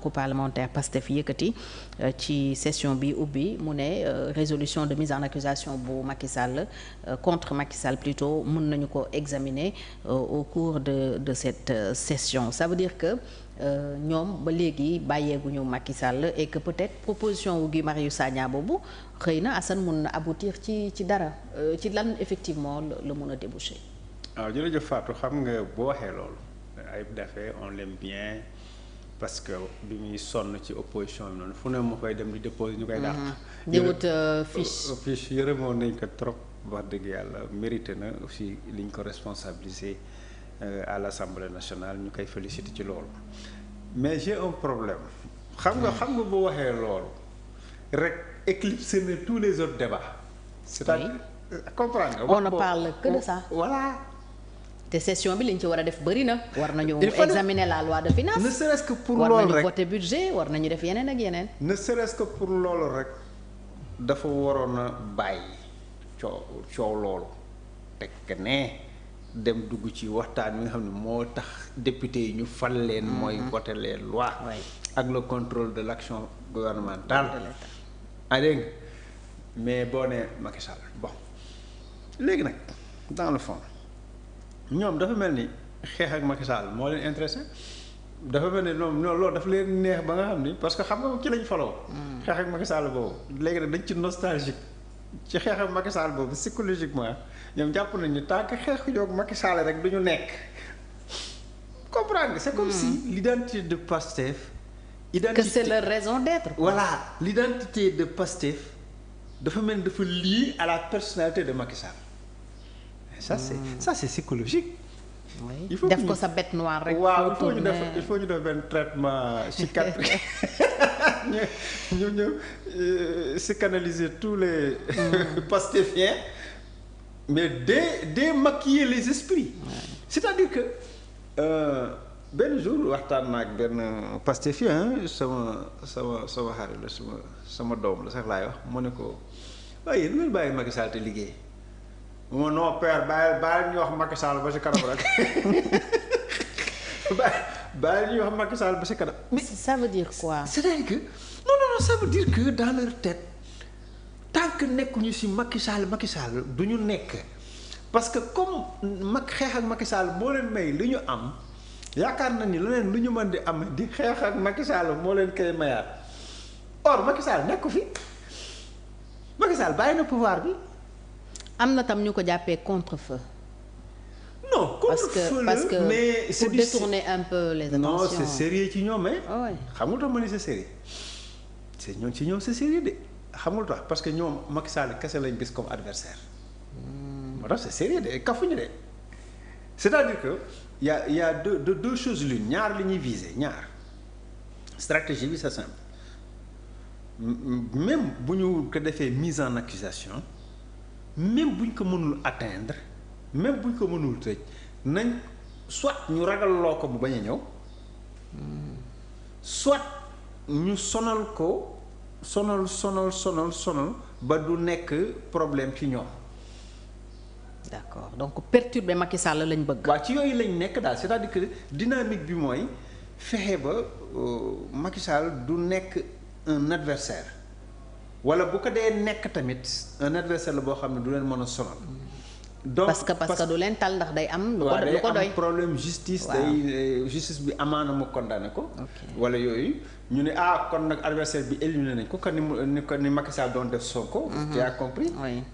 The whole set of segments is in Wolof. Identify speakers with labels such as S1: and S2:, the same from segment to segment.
S1: groupe parlementaire PASTEF yëkkati ci session bi ubbi mu ne résolution de mise en accusation bu Macky Sall contre Macky Sall plutôt mën nañu ko examiner au cours de cette session. Ça veut dire que ñoom ba léegi bàyyeeguñu Macky Sall et que peut-être proposition wu Guy Marius Sagna boobu xëy na Assane mun na aboutir ci dara ci lan effectivement la mun a déboucher.
S2: waaw jërëjëf Fatou xam nga boo waxee loolu Ayib Daffé on l'aime bien parce que bi muy sonn ci opposition bi noonu fu ne mu koy dem di déposer ñu koy dàq.
S1: di wut fiche
S2: yërëmoon nañ ko trop wax dëgg yàlla mérité na aussi liñ ko responsabilisé à l'Assemblée nationale ñu koy félicité ci loolu mais j'ai un problème xam nga boo waxee loolu rek éclipser na tous les autres débats. c'est-à-dire comprendre nga.
S1: on ne parle que de ça.
S2: voilà.
S1: te session bi liñ ci war a def bëri na. war nañu examiner la loi de finances.
S2: ne serait-ce que pour loolu rek
S1: war nañu voter budget war nañu def yeneen ak yeneen.
S2: ne serait-ce que pour loolu rek dafa waroon a bàyyi coow loolu teg ne dem dugg ci waxtaan wi nga xam ne moo tax député yi ñu fal leen. mooy voter les lois. ak le contrôle de l'action gouvernementale. dégg nga mais boo nee Macky Sall bon léegi nag dans le fond. ñoom dafa mel ni xeex ak Macky Sall moo leen intéressé dafa mel ni ñoom loolu dafa leen neex ba nga xam ni parce que xam nga ci lañ faloo xeex ak Macky Sall boobu léegi nag dañ ci nostalgique ci xeex ak Macky Sall boobu psychologiquement ñoom jàpp nañu tant que xeex yoog Macky Sall rek duñu nekk comprendre nga c'est comme si l'identité de Pastef
S1: que c'est leur raison d'être.
S2: Voilà l'identité de Pastef dafa mel ni dafa lié à la personnalité de Macky Sall. Ça c'est psychologique.
S1: Oui. Il faut def ko sa bête noire rek.
S2: waaw il faut ñu def benn traitement psychiatrique ñu psychanalyser tous les pastéfiens mais démaquiller les esprits. C'est-à-dire que benn jour waxtaan naa ak benn pastéfien sama xarit la sama doom la sax laay wax mu ne ko waaye yéen ngeen bàyyi Macky Sall te liggéey. non père bàyyi ñu wax Macky Sall ba si kanam rek bàyyi ñu wax Macky Sall ba si kanam.
S1: mais ça veut dire quoi.
S2: c'est-à-dire que non ça veut dire que dans leur tête tant que nekkuñu si Macky Sall du ñu nekk parce que comme xeex ak Macky Sall moo leen may li ñu am yaakaar na ni leneen lu ñu mën di am di xeex ak Macky Sall moo leen koy mayaat or Macky Sall nekku fi Macky Sall bàyyi na pouvoir bi.
S1: am na tam ñu ko jàppee contre-feu.
S2: non contre-feu
S1: parce que
S2: mais
S1: pour détourner un peu les attentions.
S2: non c'est sérieux ci ñoom mais. xam nga tax ma ni c'est sérieux ci ñoom c'est sérieux de xamul tax parce que ñoom Macky Sall kese lañ gis comme adversaire moo tax c'est sérieux de kafuñu de c'est-à-dire que y a deux choses l'une ñaar li ñuy viser ñaar stratégie bi c'est simple même bu ñu ko defee mise en accusation même buñ ko mënul atteindre même buñ ko mënul tëj nañ soit ñu ragal loo ko bu bañ a ñëw soit ñu sonal ko sonal ba du nekk problème ci ñoom.
S1: d'accord donc perturber Macky Sall lañ bëgg.
S2: waaw ci yooyu lañ nekk daal c'est-à-dire que dynamique bi mooy fexe ba Macky Sall du nekk un adversaire wala bu ko dee nekk tamit un adversaire la boo xam ne du leen mën a sonal. donc
S1: parce que du leen tal ndax day am. lu ko doy
S2: am problème justice. day justice bi amaana mu condamné ko. wala yooyu ñu ne kon nag adversaire bi éliminé nañ ko comme ni Macky Sall doon def Sonko. tu as compris.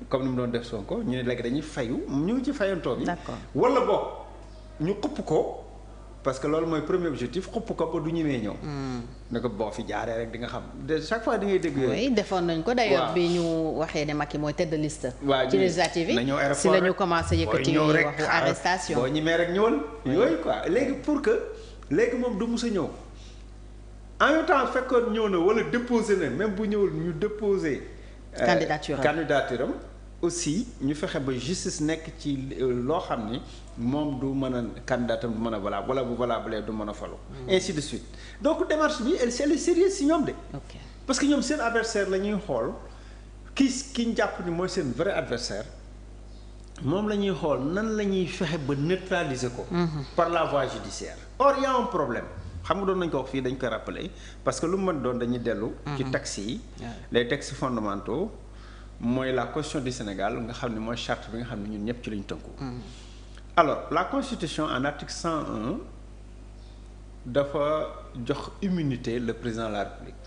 S2: comme ni mu doon def Sonko ñu ne léegi dañuy fayu ñu ngi ci fayantoo bi.
S1: d'accord wala
S2: boog ñu xupp ko parce que loolu mooy premier objectif xupp ko ba du ñëwee ñëw. ne ko boo fi jaaree rek di nga xam de chaque fois di ngay dégg.
S1: oui defoon nañ ko d'ailleurs bi ñu waxee ne Macky mooy tête de liste. ci législative yi si la ñu commencé yëkkati waxu arrestation.
S2: boo ñemee rek ñëwal. yooyu quoi léegi pour que léegi moom du mus a ñëw en même temps fekkoon ñëw na wala déposé na même bu ñëwul ñu déposé. candidature am aussi ñu fexe ba justice nekk ci loo xam ni moom du mën a candidatam du mën a valable wala bu valable du mën a falu. ainsi de suite donc démarche bi elle est sérieuse si ñoom de. parce que ñoom seen adversaire la ñuy xool ki ñu jàpp ni mooy seen vrai adversaire moom la ñuy xool nan la ñuy fexe ba neutraliser ko. par la voie judiciaire. or y a un problème xam nga doon nañ ko wax fii dañ koy rappeler parce que lu mu mën doon dañuy dellu. ci textes yi. les textes fondamentaux mooy la constitution du Sénégal nga xam ne mooy charte bi nga xam ne ñun ñëpp ci lañ tënku. alors la constitution en article 101 dafa jox immunité le président de la République.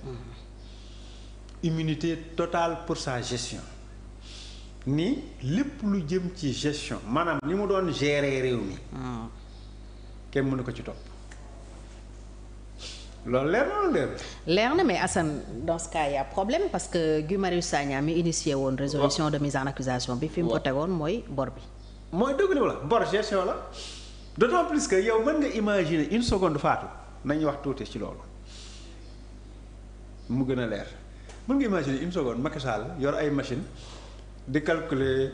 S2: Immunité totale pour sa gestion. ni lépp lu jëm ci gestion maanaam ni mu doon gérer réew mi. kenn mënu ko ci topp. loolu leer na wala leer.
S1: leer na mais Assane dans ce cas y a problème parce que Guy Marius Sagna mi initié woon résolution de mise en accusation bi fi mu ko tegoon mooy bor bi.
S2: mooy dëgg la bor gestion la d'autant plus que yow mën nga imaginer une seconde faatu nañu wax tuuti ci loolu mu gën a leer mën nga imaginer une seconde Macky Sall yor ay machine di calculer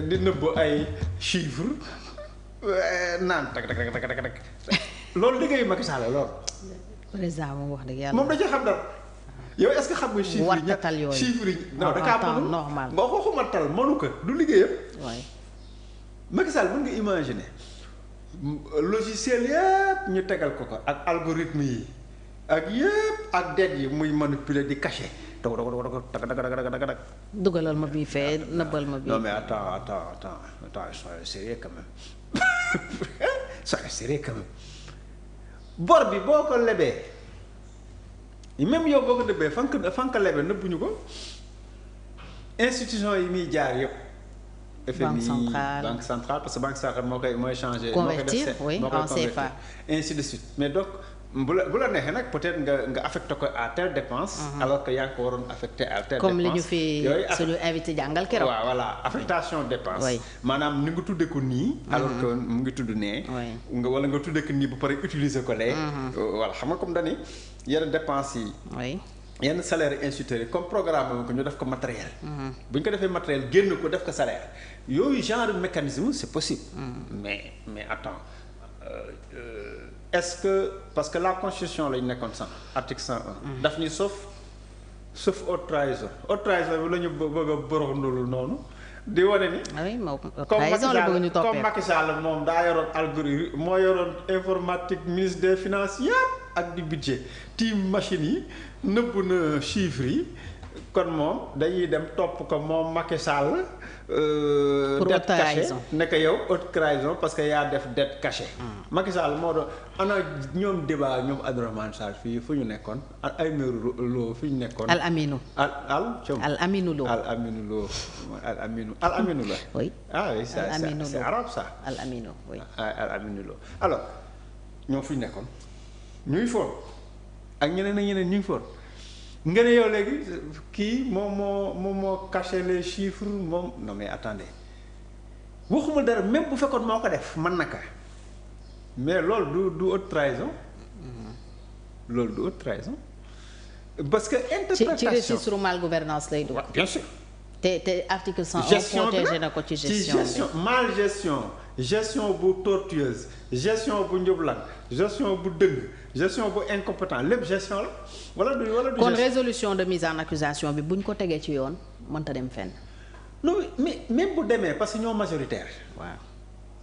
S2: di nëbb ay chiffres naan tak loolu liggéeyu Macky Sall loolu.
S1: président moom wax dëgg yàlla
S2: moom da ca xam dara yow est-ce que xam nga chiffres yi non da kaa mënul
S1: normal
S2: nga waxuma tal mënu ko du liggéeyam.
S1: waay
S2: Macky Sall mën nga imaginer logiciel yëpp ñu tegal ko ak algorithme yi ak yëpp ak det yi muy manipuler di cacher.
S1: dugalal ma bii fee nëbbal ma bii.
S2: non mais attends soyez sérieux quand même soyez sérieux quand même bor bi boo ko lebee même yow boo ko lebee fan nga lebee nëbbuñu ko institution yi muy jaar yëpp.
S1: banque centrale
S2: banque centrale parce que banque centrale mooy changer.
S1: convertir oui en CFA
S2: ainsi de suite mais donc. bu la neexee nag peut-être nga affecté ko à telle dépense. alors que yaa ngi ko waroon affecté à telle dépense.
S1: comme li ñu fi suñu invité jàngal keroog.
S2: waaw voilà affectation dépense. maanaam ni nga tuddee ko nii. alors que mu ngi tudd nee. wala nga tuddee ko nii ba pare utiliser ko lee. voilà xam nga comme dañuy yenn dépenses yi. yenn salaire instituteurs yi comme programme ko ñu def ko matériel. bu ñu ko defee matériel génn ko def ko salaire yooyu genre mécanisme c'est possible. mais attends. Est-ce que parce que la constitution lañ nekkoon sax article 101. daf ni sauf haute trahison bi la ñu bëgg a boroxndulu noonu di wane ni.
S1: oui moom trahison la bëgg ñu toppee
S2: comme Macky Sall moom daa yoroon algorithme moo yoroon informatique ministre des finances yëpp ak du budget team machine yi nëbb na chiffres yi kon moom dañuy dem topp ko moom Macky Sall.
S1: pour haute trahison
S2: nekk yow haute trahison parce que yaa def dette cachée. Macky Sall moo doon ana ñoom débat ñoom Abdourahmane Sall fii fu ñu nekkoon ay meeru loo fi ñu nekkoon.
S1: Al Aminou.
S2: Al
S1: Aminou Lo.
S2: Al Aminou la.
S1: oui
S2: ah oui c'est arabe ça.
S1: Al Aminou oui.
S2: Al Aminou Lo alors ñoom fu ñu nekkoon ñuy foon ak ñeneen ak ñeneen ñu ngi foon. nga ne yow léegi kii moom moo caché les chiffres moom non mais attendez waxuma dara même bu fekkoon moo ko def mën na ka mais loolu du haute trahison loolu du haute trahison parce que interprétation
S1: ci registre mal gouvernance lay dugg.
S2: bien sûr.
S1: te article 101 protégé na ko ci gestion
S2: mal gestion bu tortueuse gestion bu njublan gestion bu dëng gestion bu incompétent lépp gestion la wala du
S1: kon résolution de mise en accusation bi buñ ko tegee ci yoon mënta dem fenn.
S2: non mais même bu demee parce que ñoo majoritaire.
S1: waaw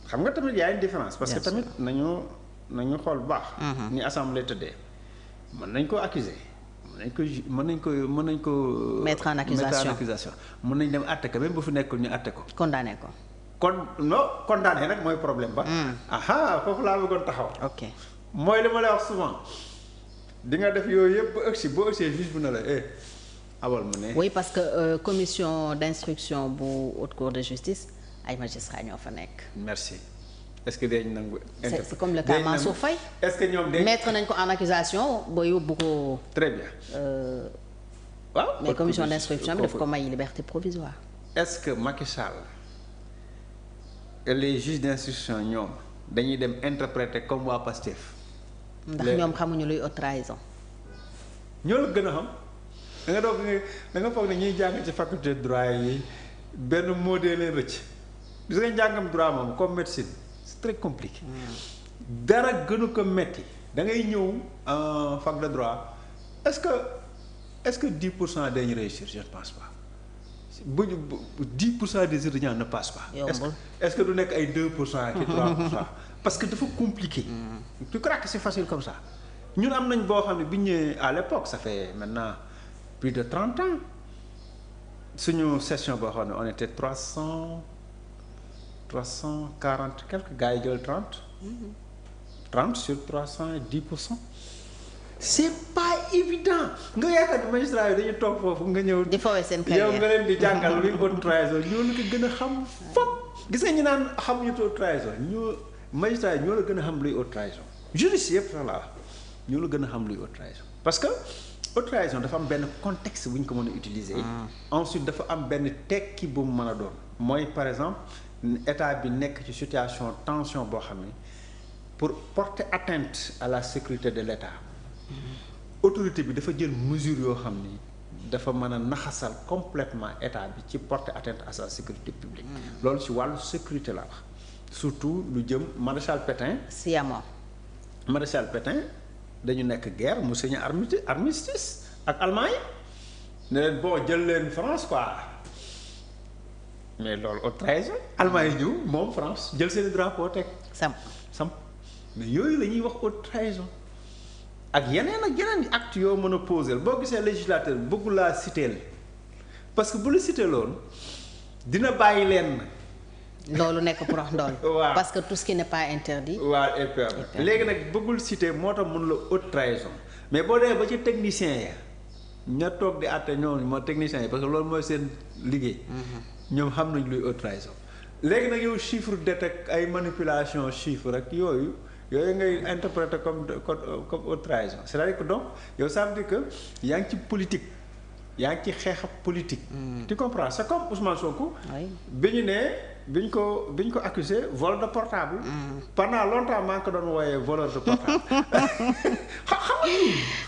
S2: xam nga tamit y a une différence. parce que tamit nañu xool bu baax. ni assemblée tëddee mën nañ ko accuser mën nañ ko
S1: mettre en accusation
S2: mën nañ dem àtte ko même bu fi nekkul ñu àtte ko.
S1: condamné ko.
S2: condamné nag mooy problème ba. aha foofu laa bëggoon taxaw.
S1: ok
S2: mooy li ma lay wax souvent di nga def yooyu yëpp ba ëgsi boo ëgsee juge bu na la abal ma ne.
S1: oui parce que commission d'instruction bu haute cour de justice ay magistrats ñoo fa nekk.
S2: merci est-ce que dañ nangu.
S1: c'est comme le cas Mansour Faye.
S2: est-ce que ñoom
S1: mettre nañ ko en accusation ba yóbbu ko.
S2: très bien.
S1: waaw mais commission d'instruction bi daf ko may liberté provisoire.
S2: est-ce que Macky Sall et les juges d'instruction ñoom dañuy dem interpréter comme waa Pastef.
S1: ndax ñoom xamuñu luy haute trahison.
S2: ñoo la gën a xam da nga foog ne ñuy jàng ci faculté de droit yi benn mot de leen rëcc gis nga njàngam droit moom comme médecine c'est très compliqué. dara gënu ko metti da ngay ñëw fac de droit est-ce que 10% dañu réussir je ne pense pas bu 10% des étudiants ne passent pas. est-ce que du nekk ay 2% ak 3% parce que dafa compliqué. tu crois que c'est facile comme ça. ñun am nañ boo xam ne bi ñu ñëwee à l'époque ça fait maintenant plus de 30 ans suñu session boo xam ne on était 340 quelques gars yi jël 30. 30 sur 310%. c'est pas évident nga yaakaar ne magistrat yi dañuy toog foofu nga ñëw.
S1: di fawee seen carrière
S2: yow nga leen di jàngal luy haute trahison ñoo la ko gën a xam fop gis nga ñu naan xamuñu haute trahison ñoo magistrat yi ñoo la gën a xam luy haute trahison. juriste yëpp sax laa ñoo la gën a xam luy haute trahison parce que haute trahison dafa am benn contexte bu ñu ko mën a utiliser. ensuite dafa am benn tekki bu mu mën a doon. mooy par exemple état bi nekk ci situation tension boo xam ne pour porter atteinte à la sécurité de l'état. autorité bi dafa jël mesure yoo xam ni dafa mën a naxasal complètement état bi ci porter atteinte à sa sécurité publique. loolu ci wàllu sécurité la wax surtout lu jëm maréchal Pétain.
S1: sciemment.
S2: maréchal Pétain dañu nekk guerre mu signé armistice ak Allemagne ne leen bon jël leen France quoi mais loolu haute trahison. Allemagne ñëw moom France jël seen drapeau teg. sam mais yooyu la ñuy wax haute trahison. ak yeneen acte yoo mën a poser boo gisee législateur bëggu laa citer parce que bu la citer loon dina bàyyi leen.
S1: loolu nekk prox ndool.
S2: waaw
S1: parce que tout ce qui n'est pas interdit.
S2: waaw et puis léegi nag bëggul citer moo tax mun la haute trahison mais boo demee ba ci technicien ya ña toog di àtte ñooñu moo technicien yi parce que loolu mooy seen liggéey. ñoom xam nañ luy haute trahison. léegi nag yow chiffre détecte ay manipulation chiffre rek yooyu ngay interpréter comme haute trahison c'est-à-dire que donc yow ça veut dire que yaa ngi ci politique yaa ngi ci xeexab politique. tu comprends c'est comme Ousmane Sonko. bi ñu ko accusé vol de portable. pendant longtemps maa ngi ko doon wooyee voleur de portable. xam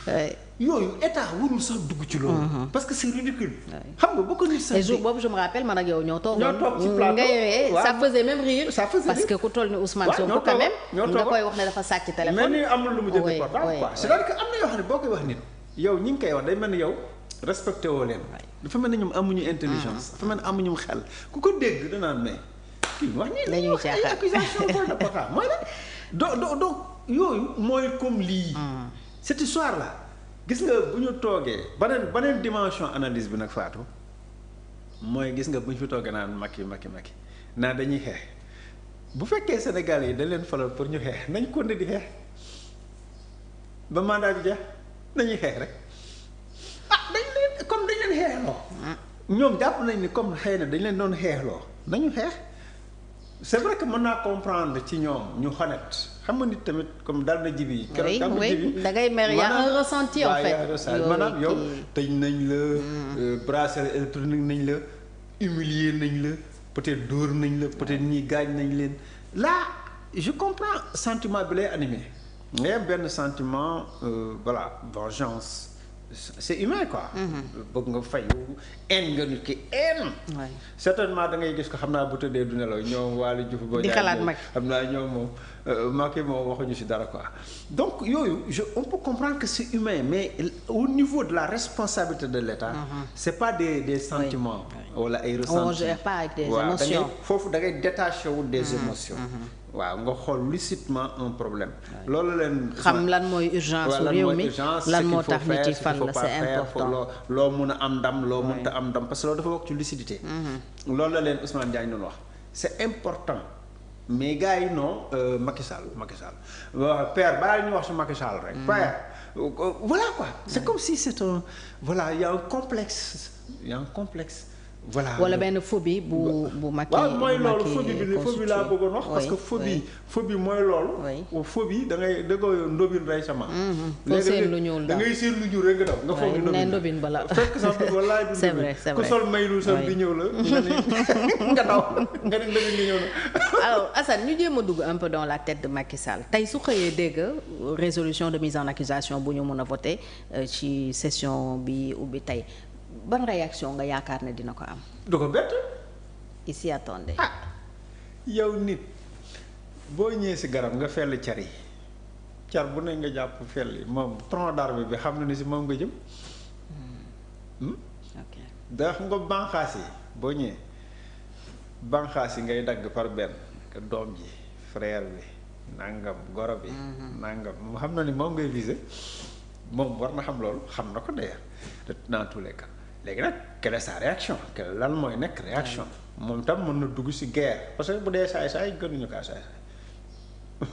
S2: nga yooyu état warul sax dugg ci loolu. parce que c'est ridicule. xam nga boo ko nit sax.
S1: et jour boobu je me rappelle man ak yow ñoo toog
S2: ci plateau
S1: nga yowee ça faisait même rire. parce que ku toll ni Ousmane Sonko quand même. nga koy wax ne dafa sàcc téléphone.
S2: mais ni amul lu mu jënd portable quoi. c'est-à-dire que am na yoo xam ne boo koy wax nit. yow ñi ngi koy wax day mel ni yow respecté woo leen. dafa mel ni ñoom amuñu intelligence. dafa mel ni amuñu xel ku ko dégg danaan mais. kii wax nii dañuy wax ay accusation vol de portable mooy la donc yooyu mooy comme lii. cette histoire là. gis nga bu ñu toogee beneen dimension analyse bi nag Fatou mooy gis nga bu ñu fi toogee naan Macky naan dañuy xeex bu fekkee Sénégal yi dañ leen falal pour ñu xeex nañ ko ne di xeex ba mandat bi jeex nañuy xeex rek dañ leen xeexloo. ñoom jàpp nañ ni comme xëy na dañ leen doon xeexloo nañu xeex c'est vrai que mën naa comprendre ci ñoom ñu honnête xam nga nit tamit comme dal na jibi
S1: oui da ngay mer y a un ressenti en fait.
S2: maanaam yow tëj nañ la bracelet électronique nañ la humilier nañ la peut-être dóor nañ la peut-être ñii gaañ nañ leen là je comprends sentiment bi lay animé mais benn sentiment voilà vengeance c'est humain quoi. bëgg nga fayu nga nit ki certainement da ngay gis ko xam naa bu tëddee du nelaw ñoom Waly Diouf boo
S1: di xalaat mag
S2: xam naa ñoom moom Macky moom waxuñu ci dara quoi donc yooyu on peut comprendre que c'est humain mais au niveau de la responsabilité de l'État c'est pas des sentiments wala ay ressentiments on
S1: gère pas avec des émotions
S2: foofu da ngay détaché wu des émotions waaw nga xool lucitement un problème loolu leen
S1: xam lan mooy urgence su réew mi lan moo tax nit yi fal la c'est important
S2: loo mun a am ndam loo mënta am ndam parce que loolu dafa bokk ci lucidité loolu la leen Ousmane Diagne doon wax c'est important mais gars yi non Macky Sall père bàyyi ñu wax ci Macky Sall rek père voilà quoi c'est comme si c'est un voilà il y a un complexe voilà
S1: wala benn phobie bu Macky.
S2: waaw mooy loolu phobie laa bëggoon wax. parce que phobie mooy loolu. phobie da ngay dëggoo ndóbin rey sama.
S1: foo seen lu ñuul
S2: da ngay seen lu ñuul rek nga daw. nga foog
S1: ne ndóbin bala.
S2: fekk sax wallaay du
S1: c'est vrai
S2: ku sol maylu sol bi ñëw la. nga daw nga ne ndóbin bi ñëw la.
S1: alors Assane ñu jéem a dugg un peu dans la tête de Macky Sall tey su xëyee dégg résolution de mise en accusation bu ñu mën a voter ci session bi ubbi tey. ban réaction nga yaakaar ne dina ko am.
S2: du ko bett.
S1: il s'y attendait.
S2: yow nit boo ñëwee ci garab nga fell car yi car bu ne nga jàpp fell yi moom tronc d'arbre bi xam na ni ci moom nga jëm.
S1: ok
S2: da xam nga banqaas yi boo ñëwee banqaas yi ngay dagg par benn que doom ji frère bi nangam goro bi. nangam mu xam na ni moom ngay viser moom war na xam loolu xam na ko d'ailleurs dans tous les cas léegi nag quelle est sa réaction lan mooy nekk réaction moom tam mën na dugg ci guerre parce que bu dee saay-saay gënuñu kaa saay-saay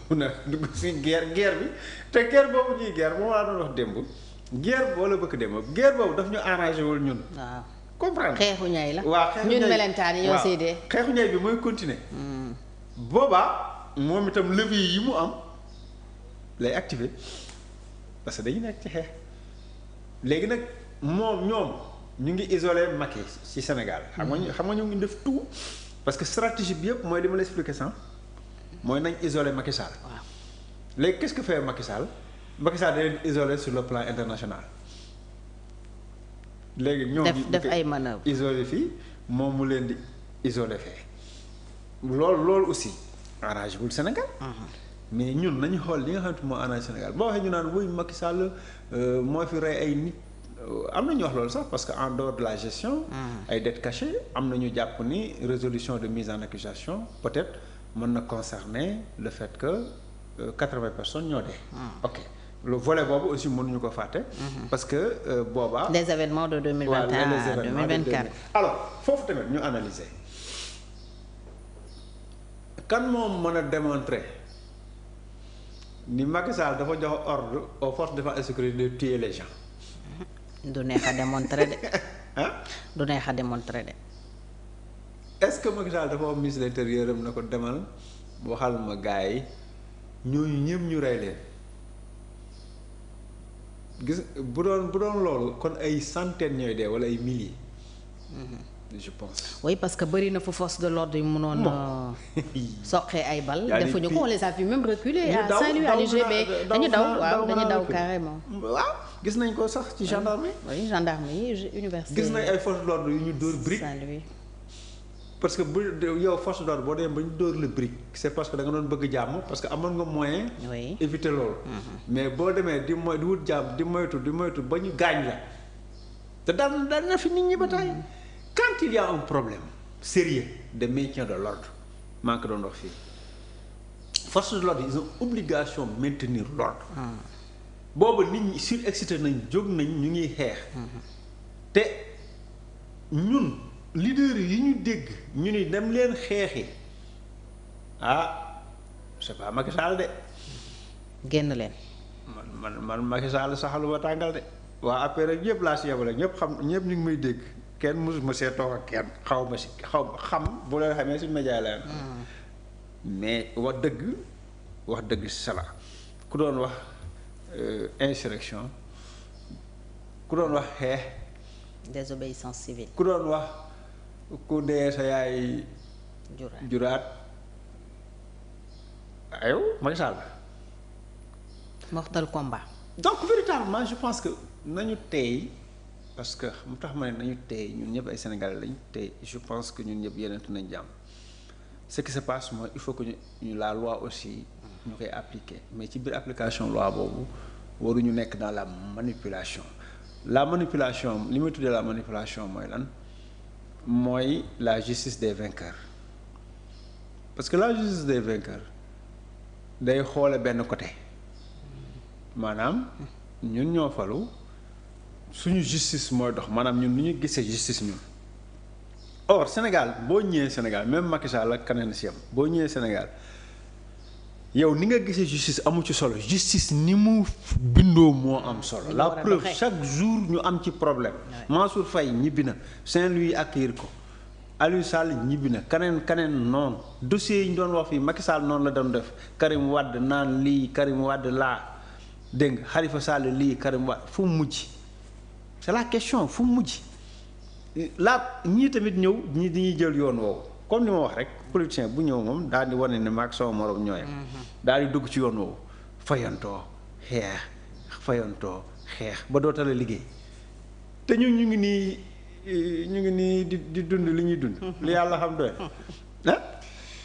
S2: mun na dugg ci guerre bi te guerre boobu ñuy guerre moom laa doon wax démb guerre boo la bëgg démb guerre boobu daf ñu arrangé wul ñun.
S1: waaw
S2: comprendre
S1: xeexu ñay la.
S2: waaw xeexu ñay
S1: ñun melentaan yi ñoo séedee.
S2: xeexu ñay bi mooy continuer. boobaa moom itam levier yi mu am lay activer parce que dañu nekk ci xeex léegi nag ñoom ñu ngi isolé Macky ci Sénégal. xam nga ñu ngi def tout parce que stratégie bi yëpp mooy li ma la expliqué sànq mooy nañ isolé Macky Sall.
S1: waaw
S2: léegi qu'est-ce que fait Macky Sall Macky Sall da leen isolé sur le plan international. léegi ñoom
S1: def ay manœuvres
S2: isolé fii moom mu leen di isolé fee loolu aussi arrangé wul Sénégal. mais ñun nañu xool li nga xamante moo arrangé Sénégal boo waxee ñu naan wuy Macky Sall moo fi rey ay nit am na ñu wax loolu sax parce que en dehors de la gestion. ay dettes cachées am na ñu jàpp ni résolution de mise en accusation peut-être mën na concerner le fait que 80 personnes ñoo dee. ok. le volet boobu aussi mënuñu ko fàtte. parce que boobaa.
S1: les événements de 2021 à 2024.
S2: alors foofu tamit ñu analyser kan moom mën a démontrer ni Macky Sall dafa jox ordre aux forces de défense et sécurité de tuer les gens.
S1: du neex a démontrer de.
S2: ah.
S1: du neex a démontrer de.
S2: est-ce que Macky Sall dafa am ministre de l'intérieur am na ko demal waxal ma gars yi ñooñu ñëpp ñu rey leen. gis bu doon loolu kon ay centaines ñooy dee wala ay milliers. je pense.
S1: oui parce que bëri na fu force de l'ordre yi mënoon soqee ay bal. defuñu ko on les a vu même reculer à Saint-Louis à l'UGB dañu daw carrément.
S2: waaw gis nañ ko sax ci gendarmerie.
S1: oui gendarmerie université.
S2: gis nañ ay force de l'ordre yu ñu dóor brique
S1: Saint-Louis.
S2: parce que bu yow force d'ordre boo demee ba ñu dóor la brique c'est parce que da nga doon bëgg jàmm parce que amoon nga moyen.
S1: oui
S2: éviter loolu. mais boo demee di wut jàmm di moytu ba ñu gaañ la te daan na fi nit ñi ba tey quand il y a un problème sérieux de maintien de l'ordre maa ngi ko doon wax fii force de l'ordre ils ont obligation maintenir l'ordre. boobu nit ñi surexcité nañ jóg nañ ñu ngi xeex. te ñun. leader yi ñu dégg ñu ni dem leen xeexi c'est pas Macky Sall de.
S1: génn leen.
S2: man Macky Sall saxalu ba tàngal de. waa après rek ñëpp laa si yebale ñëpp ñu ngi may dégg kenn mësu ma see toog ak kenn xaw ma xam bu leen xamee si média la mais wax dëgg sala ku doon wax insurrection ku doon wax xeex.
S1: désobéissance civile.
S2: ku doon wax. ku dee sa yaay juraat ayow Macky Sall
S1: mortal combat.
S2: donc véritablement je pense que nañu tey parce que mu tax ma ne nañu tey ñun ñëpp ay Sénégalais lañ tey je pense que ñun ñëpp yeneen nañ jàmm ce qui se passe mooy il faut que ñu la loi aussi ñu koy appliquer mais ci biir application loi boobu waruñu nekk dans la manipulation li may tuddee la manipulation mooy lan mooy la justice des vainqueurs parce que la justice des vainqueurs day xoole benn côté maanaam ñun ñoo falu suñu justice mooy dox maanaam ñun nu ñu gisee justice ñun or Sénégal boo ñëwee Sénégal même Macky Sall ak keneen si yam boo ñëwee Sénégal yow ni nga gisee justice amu ci solo justice ni mu bindoo moo am solo la preuve chaque jour ñu am ci problème Mansour Faye ñibbi na Saint-Louis accueillir ko Aliou Sall ñibbi na kaneen noonu dossiers yi ñu doon wax fii Macky Sall noonu la doon def Karim Wade naan lii Karim Wade laa dégg nga Khalifa Sall lii Karim Wade fu mu mujj c'est la question fu mu mujj la ñii tamit ñëw ñii dañuy jël yoon woowu comme ni ma wax rek politicien bu ñëw moom daal di wane ne maag sama morom ñooyam daal di dugg ci yoon woowu fayantoo xeex ba dootale liggéey te ñu ngi nii di dund li ñuy dund li yàlla xam doy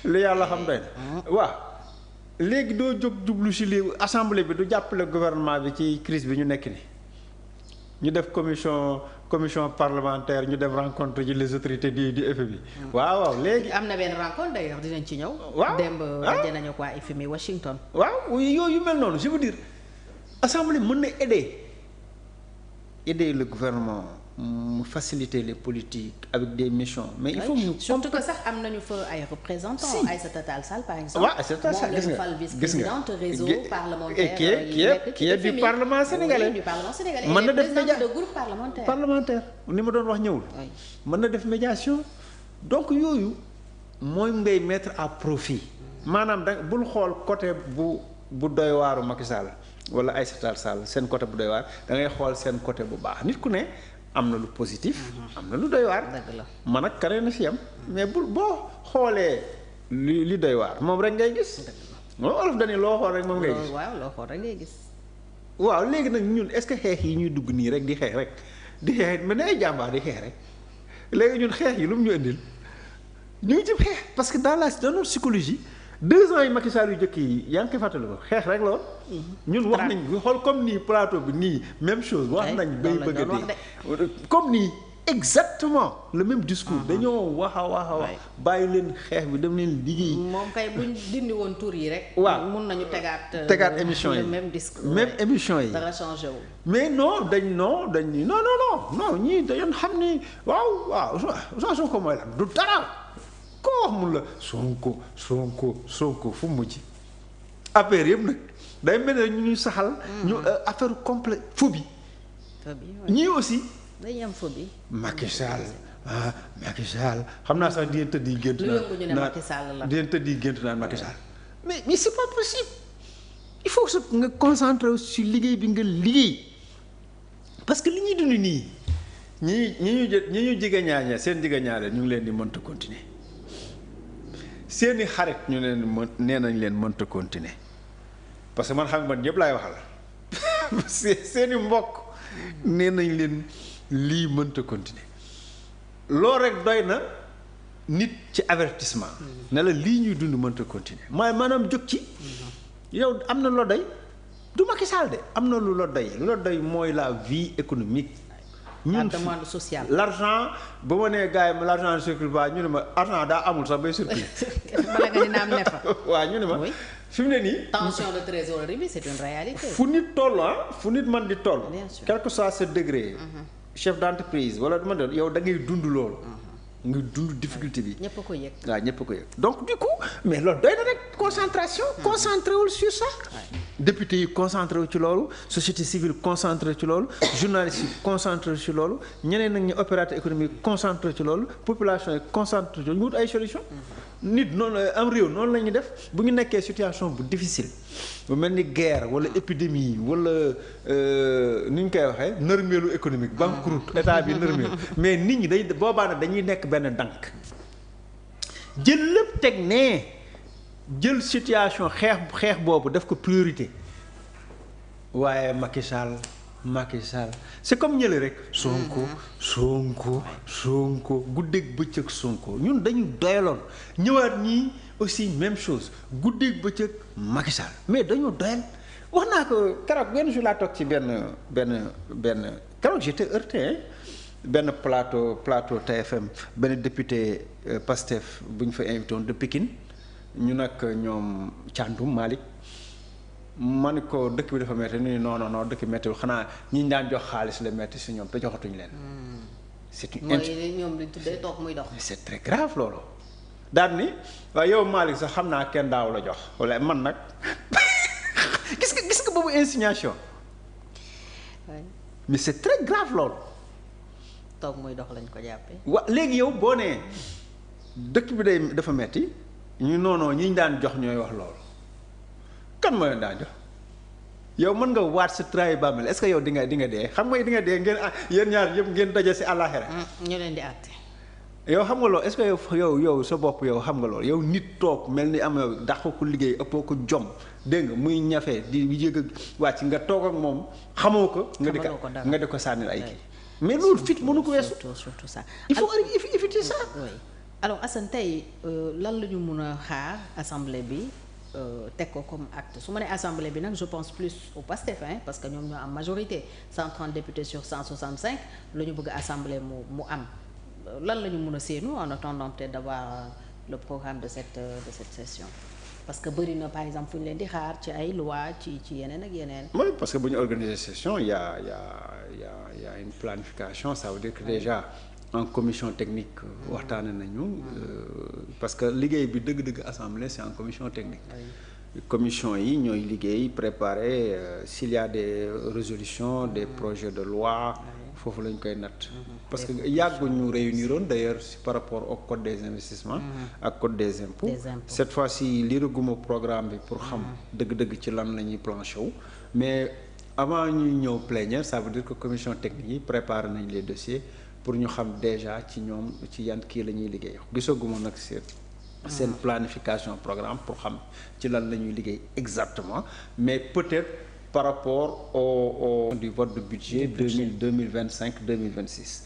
S2: li yàlla xam doy waaw léegi doo jóg jublu si li assemblée bi du jàppale gouvernement bi ci crise bi ñu nekk ni ñu def commission parlementaire ñu dem rencontre ji les autorités du FMI. waaw léegi.
S1: am na benn rencontre d'ailleurs dinañ ci ñëw.
S2: waaw
S1: démb daje nañu ko FMI Washington.
S2: waaw yooyu mel noonu je veux dire assemblée mën na aider le gouvernement mu faciliter les politiques avec des missions. mais il faut mu
S1: surtout que sax am nañu fa ay représentants.
S2: Si.
S1: Aïssata Tall Sall par exemple.
S2: waaw Aïssata Tall Sall gis nga
S1: fal vice-présidente réseau parlementaire.
S2: qui est du Parlement sénégalais.
S1: Oui, du Parlement sénégalais.
S2: mën na def
S1: présidente de groupe parlementaire.
S2: ni ma doon wax ñëwul. mën na def médiation. donc yooyu mooy ngay mettre à profit. maanaam da bul xool côté bu doy waaru Macky Sall wala Aïssata Tall Sall seen côté bu doy waar da ngay xool seen côté bu baax nit ku ne am na lu positif. am na lu doy waar.
S1: dëgg la
S2: man ak keneen na si yam mais boo xoolee li doy waar moom rek ngay gis. moom olof dañuy loo xool rek moom ngay gis.
S1: waaw loo xool rek ngay gis.
S2: waaw léegi nag ñun est-ce que xeex yi ñuy dugg nii rek di xeex rek di xeex mais ne ay jàmbaar di xeex rek léegi ñun xeex yi lu mu ñu indil ñu ngi ci xeex parce que dans notre psychologie 2 ans yi Macky Sall yu njëkk yi yaa ngi koy fàttali ko xeex rek la woon. ñun wax nañ xool comme nii plateau bi nii même chose. wax nañ bay bëgg a dee comme nii exactement le même discours. dañoo wax a wax bàyyi leen xeex bi dem leen liggéey.
S1: moom kay buñ dindi woon tur yi rek.
S2: waaw
S1: mun nañu tegaat
S2: émission yi
S1: même discours.
S2: même émission yi
S1: dara changé wu.
S2: mais non ñii dañu xam ni waaw Sonko mooy lan du dara. koo wax mun la Sonko fu mu mujj affaire yëpp nag day mel ne ñu saxal. ñu affaire complet phobie. ñii aussi.
S1: dañuy am phobie.
S2: Macky Sall xam naa sax di ngeen tëdd yi gént.
S1: lu yëngu ñu ne Macky Sall la
S2: di ngeen tëdd yi gént naan Macky Sall. mais c'est pas possible il faut que nga concentrer sur liggéey bi nga liggéey parce que li ñuy dund nii ñi ñu jege ñaaña seen jege ñaare ñu ngi leen di mënta continuer. seeni xarit ñu leen nee nañ leen mënta continuer parce que man xam man ñëpp laay waxal seeni mbokk nee nañ leen lii mënta continuer loolu rek doy na nit ci avertissement ne la lii ñuy dund mënta continuer maanaam jóg ci yow am na loo doy du Macky Sall de am na lu la doy mooy la vie économique.
S1: la demande sociale.
S2: l'argent ba ma nee gars yi l'argent ne circule pas ñu ne ma argent daa amul sax bay circuler.
S1: bala nga dina am ne fa.
S2: waaw ñu ne ma fi mu ne nii.
S1: tension de trésorerie bi c'est une réalité.
S2: fu nit toll fu nit man di toll.
S1: bien sûr
S2: quel que soit ce degré. chef d'entreprise wala dama doon yow da ngay dund loolu. nga dund difficulté bi.
S1: ñëpp a ko yëg.
S2: waaw ñëpp a ko yëg donc du coup mais loolu doy na rek concentration. concentré wul sur ça. député yi concentré wu ci loolu société civile concentré ci loolu journalistes yi concentré ci loolu ñeneen nag ñu opérateur économique concentré ci loolu population yi concentré ci loolu ñu wut ay solution nit noonu am réew noonu la ñuy def bu ñu nekkee situation bu difficile bu mel ni guerre wala épidémie wala ni ñu koy waxee nërmeelu économique banqueroute état bi nërmeelu mais nit ñi day boobaa nag dañuy nekk benn dànk jël lépp teg nee jël situation xeex boobu def ko priorité waaye Macky Sall c'est comme ñële rek Sonko guddeeg bëccëg Sonko ñun dañu doyaloon ñëwaat ñii aussi même chose guddeeg bëccëg Macky Sall mais dañu doyal wax naa ko keroog benn jour laa toog ci benn keroog j'étais heurté benn plateau TFM benn député Pastef bu ñu fa invité woon de Pikine ñu nag ñoom Thiandoum Malick ma ni ko dëkk bi dafa metti ni non dëkk mettiwul xanaa ñi daan jox xaalis la metti si ñoom te joxatuñu leen. c'est une
S1: mooy ñoom li tuddee toog muy dox.
S2: c'est très grave loolu. daal ni waaye yow Malick sax xam naa kenn daaw la jox wala man nag gis nga boobu insinuation. mais c'est très grave loolu.
S1: toog muy dox lañ ko jàppee.
S2: léegi yow boo nee dëkk bi dafa metti ñu noonoo ñi ñu daan jox ñooy wax loolu kan moo leen daan jox yow mën nga waat sa trahi bàmmeel est-ce que yow di nga dee xam nga di nga dee ngeen yéen ñaar yëpp ngeen daje ci àllaaxira
S1: ñu leen di àtte.
S2: yow xam nga loolu est-ce que yow sa bopp yow xam nga loolu yow nit toog mel ni am yow dàq ko liggéey ëppoo ko jom dégg nga muy ñafe di yëg wàcc nga toog ak moom xamoo ko. nga di ko sànnil ay kii. mais loolu fit mënu ko weesu.
S1: surtout ça.
S2: il faut éviter ça.
S1: oui alors Assane tey lan la ñu mun a xaar assemblée bi teg ko comme acte su ma nee assemblée bi nag je pense plus au PASTEF parce que ñoom ñoo am majorité 130 députés sur 165 la ñu bëgg assemblée mu am lan la ñu mën a séenu en attendant peut-être d'avoir le programme de cette session parce que bëri na par exemple fu ñu leen di xaar ci ay loi ci yeneen ak yeneen.
S2: oui parce que bu ñu organiser session il y a une planification ça veut dire que déjà en commission technique waxtaane nañu parce que liggéey bi dëgg-dëgg assemblée c'est en commission technique. commission yi ñooy liggéey préparer s'il y a des résolutions des projets de loi foofu lañ koy natt parce que yàgguñu réuniroon d'ailleurs par rapport au code des investissements ak code des impôts cette fois-ci liraguma programme bi pour xam dëgg-dëgg ci lan la ñuy planché wu mais avant ñuy ñëw plénière ça veut dire que commission technique yi préparé nañ les dossiers pour ñu xam déjà ci ñoom ci yan kii la ñuy liggéey gisaguma nag seen planification programme pour xam ci lan la ñuy liggéey exactement mais peut-être par rapport au du vote de budget 2025-2026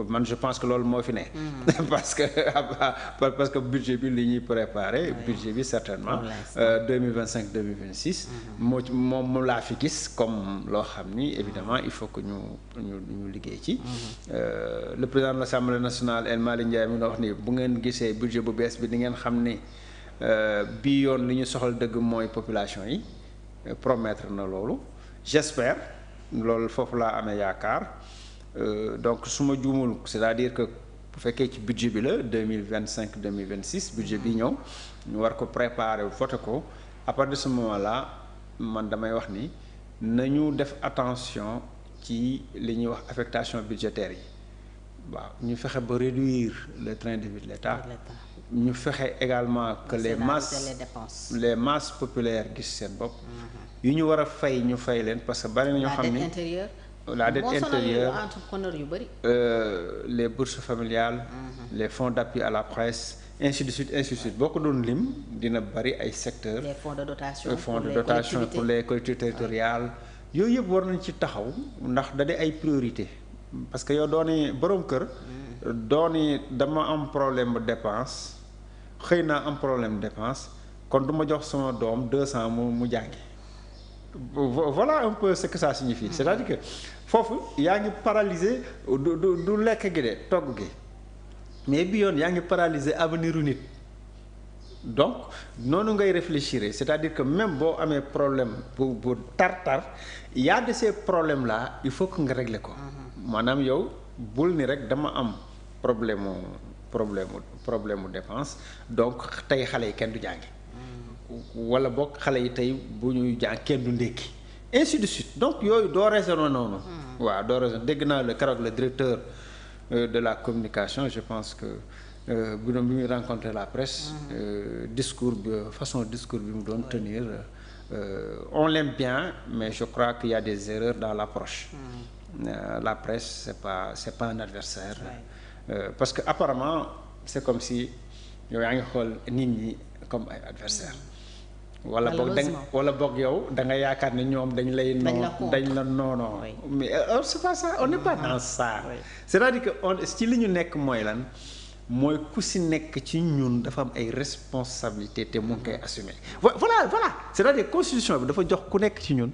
S2: man je pense que loolu moo fi ne parce que budget bi li ñuy préparé budget bi certainement 2025-2026 moom laa fi gis comme loo xam ni évidemment il faut que ñu liggéey ci le président de l'Assemblée nationale El Malick Ndiaye mi nga wax ni bu ngeen gisee budget bu bees bi di ngeen xam ni bii yoon li ñu soxal dëgg mooy population yi promettre na loolu j'espère loolu foofu laa amee yaakaar donc su ma juumul c'est-à-dire que bu fekkee ci budget bi la 2025-2026 budget bi ñëw ñu war ko préparer voter ko à partir de ce moment-là man damay wax ni nañu def attention ci li ñuy wax affectation budgétaire yi waaw ñu fexe ba réduire le train de vie de l'État ñu fexe également que les masses populaires gis seen bopp yu ñu war a fay ñu fay leen parce que bari na ñoo xam ni la dette intérieure
S1: entrepreneur yu bari
S2: les bourses familiales les fonds d'appui à la presse ainsi de suite boo ko doon lim dina bari ay secteurs
S1: les fonds de
S2: dotation pour les collectivités territoriales yooyu yëpp war nañ ci taxaw ndax da di ay priorité parce que yow dooni boroom kër dooni dama am problème bu dépense xëy naa am problème dépense kon du ma jox sama doom 200 mu jàngi voilà un peu ce que ça signifie c'est-à-dire que foofu yaa ngi paralyser du lekk gi de togg gi mais bi yoon yaa ngi paralyser avenir u nit donc noonu ngay réfléchir c'est-à-dire que même boo amee problème bu tar y a de ces problèmes là il faut que nga régler ko maanaam yow bul ni rek dama am problème mu dépense donc tey xale yi kenn du jàngi wala boog xale yi tey bu ñuy jàng kenn du ndékki ainsi de suite donc yooyu doo raisonner noonu waaw doo raisonner dégg naa le keroog le directeur de la communication je pense que bi muy rencontrer la presse discours bi discours bi mu doon tenir on l'aime bien mais je crois qu'il y a des erreurs dans l'approche la presse c'est pas un adversaire parce que apparemment c'est comme si yow yaa ngi xool nit ñi comme ay adversaires wala boog yow da nga yaakaar ne ñoom dañ la noonoo mais c'est pas ça on n'est pas dans ça c'est-à-dire que ci li ñu nekk mooy lan mooy ku si nekk ci ñun dafa am ay responsabilités te mu ngi koy assumer voilà c'est-à-dire constitution bi dafa jox ku nekk ci ñun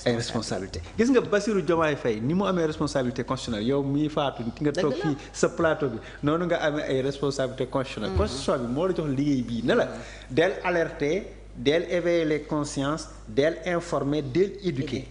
S2: ay responsabilité gis nga Bassirou Diomaye Faye ni mu amee responsabilité constitutionnelle yow mii faatu nga toog fii sa plateau bi noonu nga amee ay responsabilité constitutionnelle constitution bi moo la jox liggéey bii ne la del alerter del éveiller les consciences del informer del éduquer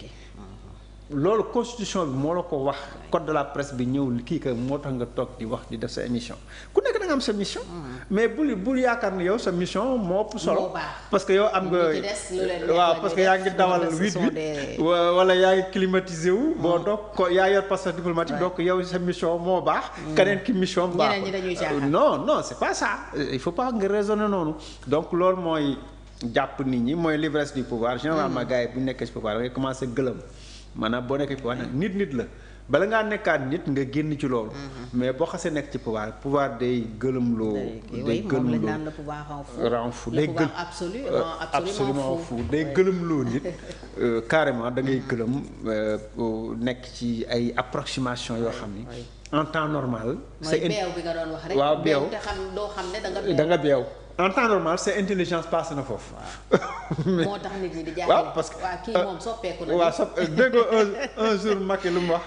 S2: loolu constitution bi moo la ko wax code de la presse bi ñëw kii ka moo tax nga toog di wax di def sa émission ku nekk da nga am sa mission mais bul yaakaar ni yow sa mission moo ëpp solo parce que yow am nga waaw parce que yaa ngi dawal 8-8 wala yaa ngi climatisé wu bon donc yaa yor passeport diplomatique donc yow sa mission moo baax keneen ki mission baax non c'est pas ça il faut pas nga raisonner noonu donc loolu mooy jàpp nit ñi mooy l'ivresse du pouvoir généralement gars yi bu nekkee ci pouvoir da ngay commencer gëlëm maanaam boo nekkee pouvoir nit la bala ngaa nekkaat nit nga génn ci loolu mais boo xasee nekk ci pouvoir day gëlëmloo day gëlëmloo rend fou day absolument fou day gëlëmloo nit carrément da ngay gëlëm nekk ci ay approximation yoo xam ni en temps normal
S1: beew bi nga doon wax rek
S2: waaw beew
S1: te doo xam ne
S2: da nga beew en temps normal c'est intelligence passé na foofu.
S1: moo tax nit ñi di jaaxle.
S2: waaw parce que
S1: waa kii moom soppeeku na.
S2: waaw dégg nga un jour Macky lu mu wax.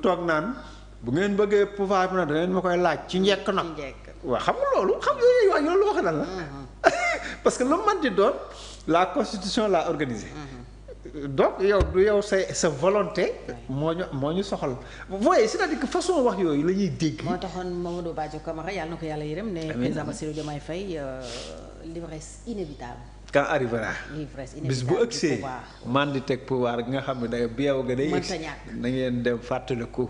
S2: toog naan bu ngeen bëggee pouvoir bi nag da ngeen ma koy laaj ci njëkk nag.
S1: ci njëkk.
S2: waaw xam nga loolu xam nga yooyu wax loolu wax na la. parce que lu man di doon la constitution l'a organisé. donc yow du yow sa volonté. moo ñu soxal. vous voyez c'est-à-dire que façon wax yooyu la ñuy dégg.
S1: moo taxoon Mamadou Badio Camara yàlla na ko yàlla yërëm ne président Bassirou Diomaye Faye l'ivresse inévitable.
S2: quand arrivera.
S1: l'ivresse
S2: bis bu
S1: inévitable
S2: ëgsee man di teg pouvoir gi nga xam ne day beew ga day.
S1: mënta ñàkk
S2: na ngeen dem fàttaliku.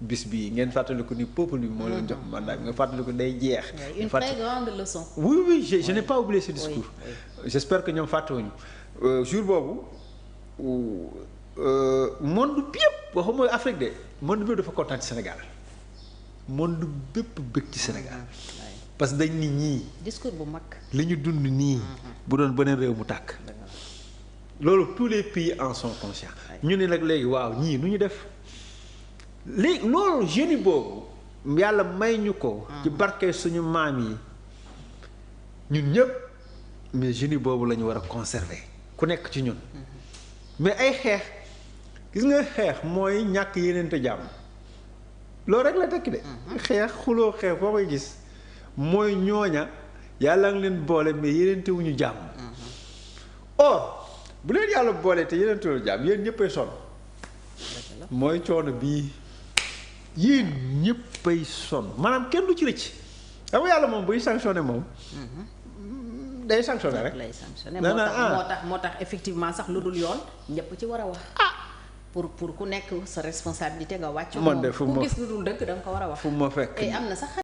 S2: bis bii ngeen fàttaliku ni peuple bi moo leen jox mandat bi nga fàttaliku day jeex.
S1: une très grande leçon.
S2: oui je n'ai pas oublié ce discours. j'espère que ñoom fàttewuñu jour boobu monde bi yëpp waxuma Afrique de monde bi dafa kontaan ci Sénégal monde bépp bëgg ci Sénégal. parce que dañ ni ñii.
S1: discours bu mag.
S2: li ñu dund nii. bu doon beneen réew mu tàkk. loolu tous les pays en sont conscients. ñu ne nag léegi waaw ñii nu ñu def. léegi loolu génie boobu yàlla may ñu ko. ci barke suñu maam yi ñun ñëpp mais génie boobu la ñu war a conserver ku nekk ci ñun. mais ay xeex gis nga xeex mooy ñàkk yéeneente jàmm loolu rek la tekki de. xeex xuloo xeex foo koy gis mooy ñooña yàlla ngi leen boole mais yéeneente wuñu jàmm. or bu leen yàlla boole te yéeneente wuñu jàmm yéen ñëppay sonn. mooy coono bii. yéen ñëppay sonn maanaam kenn du ci rëcc xam nga yàlla moom buy sanctionné moom. day sanctionné rek.
S1: lay sanctionné moo tax effectivement sax lu dul yoon ñëpp ci war a wax. pour ku nekk sa responsabilité nga wàcc.
S2: man de fu
S1: ku gis lu dul dëgg da nga ko war a wax.
S2: fu ma fekk
S1: am na sax.